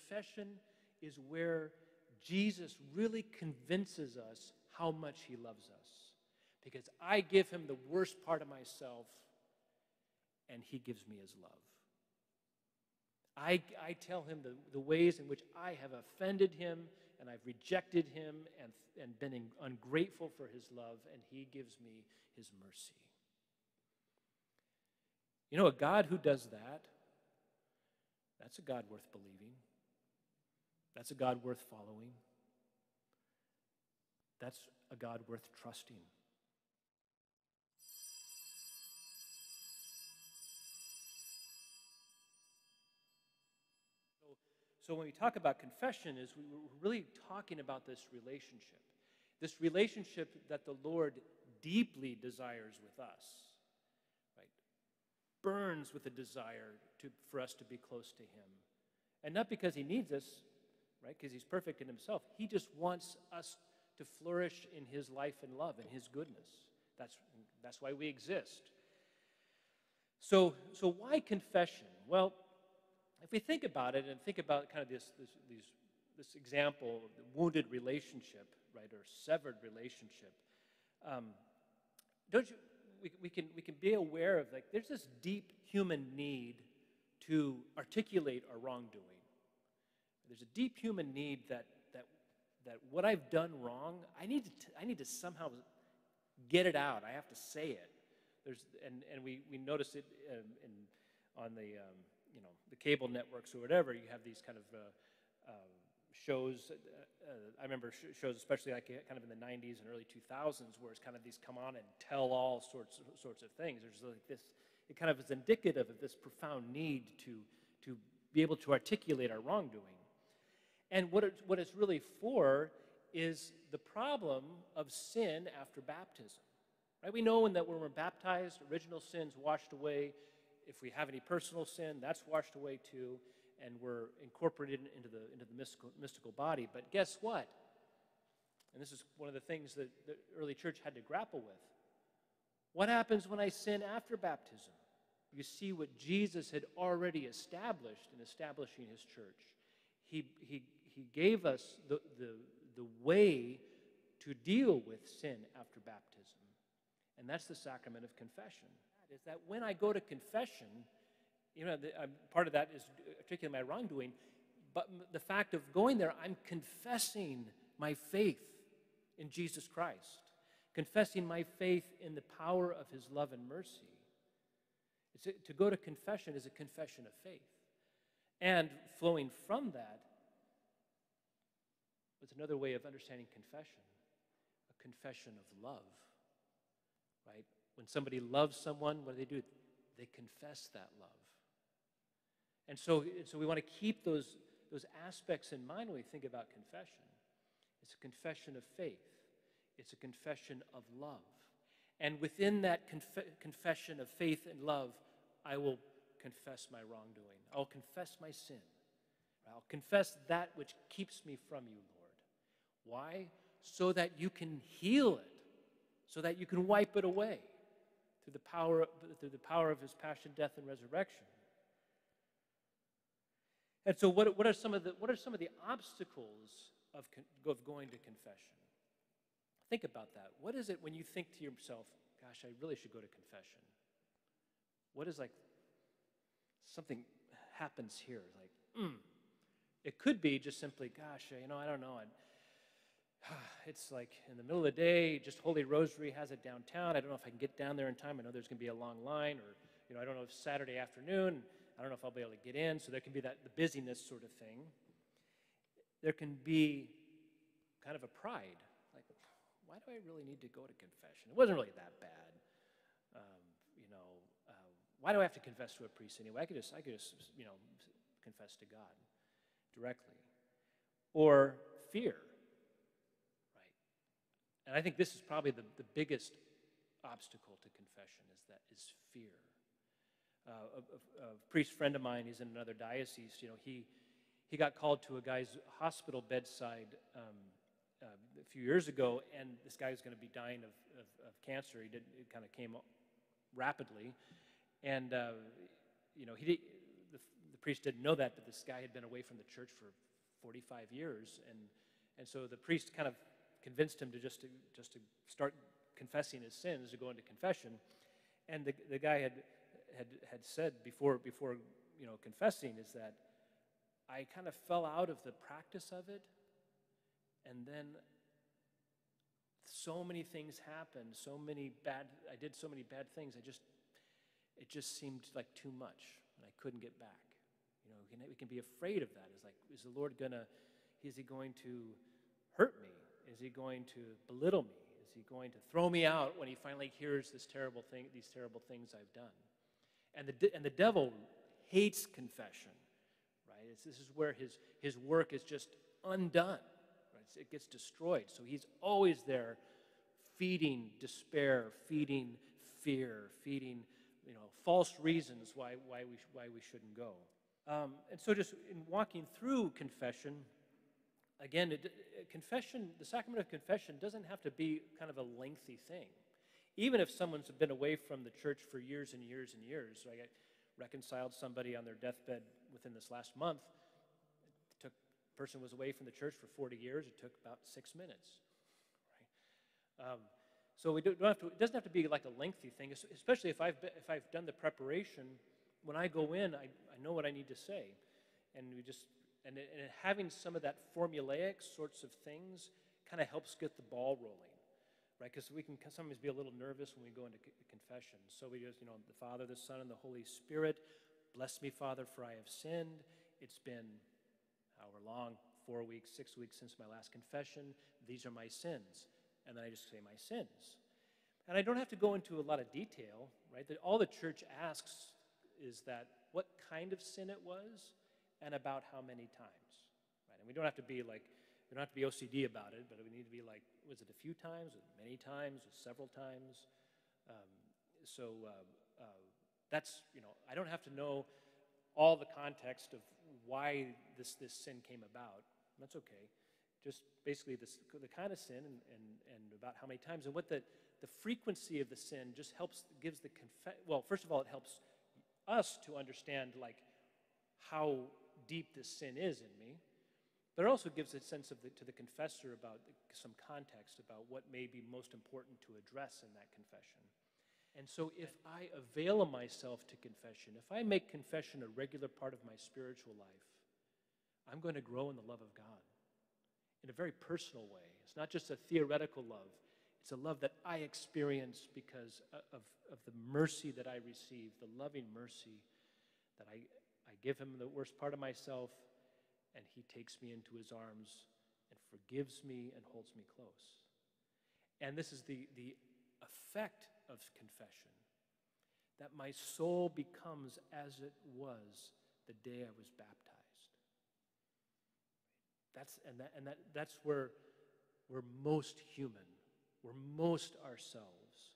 confession is where Jesus really convinces us how much he loves us. Because I give him the worst part of myself, and he gives me his love. I tell him the ways in which I have offended him, and I've rejected him, and been ungrateful for his love, and he gives me his mercy. You know, a God who does that, that's a God worth believing. That's a God worth following. That's a God worth trusting. So when we talk about confession, we're really talking about this relationship that the Lord deeply desires with us, right? Burns with a desire for us to be close to him. And not because he needs us, right? Because he's perfect in himself. He just wants us to flourish in his life and love and his goodness. That's why we exist. So why confession? Well, if we think about it and think about kind of this example, the wounded relationship, right, or severed relationship, we can be aware of, like, there's this deep human need to articulate our wrongdoing. There's a deep human need that what I've done wrong, I need to somehow get it out. I have to say it. And we notice it on the the cable networks or whatever. You have these kind of shows. I remember shows, especially like kind of in the 90s and early 2000s, where it's kind of these come on and tell all sorts of things. There's like this. It kind of is indicative of this profound need to be able to articulate our wrongdoing. And what it's really for is the problem of sin after baptism. Right? We know that when we're baptized, original sin's washed away. If we have any personal sin, that's washed away too, and we're incorporated into the mystical body. But guess what? And this is one of the things that the early church had to grapple with. What happens when I sin after baptism? You see what Jesus had already established in establishing his church. He gave us the way to deal with sin after baptism. And that's the sacrament of confession. Is that when I go to confession, part of that is articulating my wrongdoing, but the fact of going there, I'm confessing my faith in Jesus Christ, confessing my faith in the power of his love and mercy. To go to confession is a confession of faith. And flowing from that, what's another way of understanding confession? A confession of love, right? When somebody loves someone, what do? They confess that love. And so we want to keep those aspects in mind when we think about confession. It's a confession of faith. It's a confession of love. And within that confession of faith and love, I will confess my wrongdoing. I'll confess my sin. I'll confess that which keeps me from you, Lord. Why? So that you can heal it, so that you can wipe it away through the power of his passion, death, and resurrection. And so, what are some of the obstacles of going to confession? Think about that. What is it when you think to yourself, "Gosh, I really should go to confession"? What is, like, something happens here? Like, It could be just simply, "Gosh, I don't know. It's like in the middle of the day, just Holy Rosary has it downtown. I don't know if I can get down there in time. I know there's going to be a long line, or I don't know if it's Saturday afternoon. I don't know if I'll be able to get in." So there can be the busyness sort of thing. There can be kind of a pride, like, why do I really need to go to confession? It wasn't really that bad. Why do I have to confess to a priest anyway? I could just confess to God directly. Or fear. And I think this is probably the biggest obstacle to confession is fear. A priest friend of mine, he's in another diocese, he got called to a guy's hospital bedside a few years ago, and this guy was going to be dying of cancer. It kind of came rapidly. And, the priest didn't know that, but this guy had been away from the church for 45 years, and so the priest kind of convinced him to just to start confessing his sins, to go into confession. And the guy had said before confessing is that I kind of fell out of the practice of it, and then so many things happened, I did so many bad things, it just seemed like too much, and I couldn't get back. We can be afraid of that. It's like, is the Lord is he going to hurt me? Is he going to belittle me? Is he going to throw me out when he finally hears these terrible things I've done? And the devil hates confession, right? This is where his work is just undone. Right? It gets destroyed. So he's always there feeding despair, feeding fear, feeding false reasons why we shouldn't go. And so just in walking through confession, again, confession, the sacrament of confession doesn't have to be kind of a lengthy thing. Even if someone's been away from the church for years and years and years. So I reconciled somebody on their deathbed within this last month. The person was away from the church for 40 years. It took about 6 minutes. Right? So it doesn't have to be like a lengthy thing, especially if I've done the preparation. When I go in, I know what I need to say. And and having some of that formulaic sorts of things kind of helps get the ball rolling. Right, because we can sometimes be a little nervous when we go into confession. So we just, the Father, the Son, and the Holy Spirit, bless me, Father, for I have sinned. It's been however long, 4 weeks, 6 weeks since my last confession. These are my sins. And then I just say my sins. And I don't have to go into a lot of detail, right? All the church asks is that what kind of sin it was and about how many times, right? And we don't have to be OCD about it, but we need to be like, was it a few times, was it many times, was it several times? That's, I don't have to know all the context of why this sin came about. That's okay. Just basically the kind of sin and about how many times. And what the frequency of the sin just first of all, it helps us to understand like how deep this sin is in me. But it also gives a sense to the confessor about some context about what may be most important to address in that confession. And so if I avail myself to confession, if I make confession a regular part of my spiritual life, I'm going to grow in the love of God in a very personal way. It's not just a theoretical love. It's a love that I experience because of the mercy that I receive, the loving mercy that I give him the worst part of myself, and he takes me into his arms and forgives me and holds me close. And this is the effect of confession, that my soul becomes as it was the day I was baptized. That's where we're most human. We're most ourselves.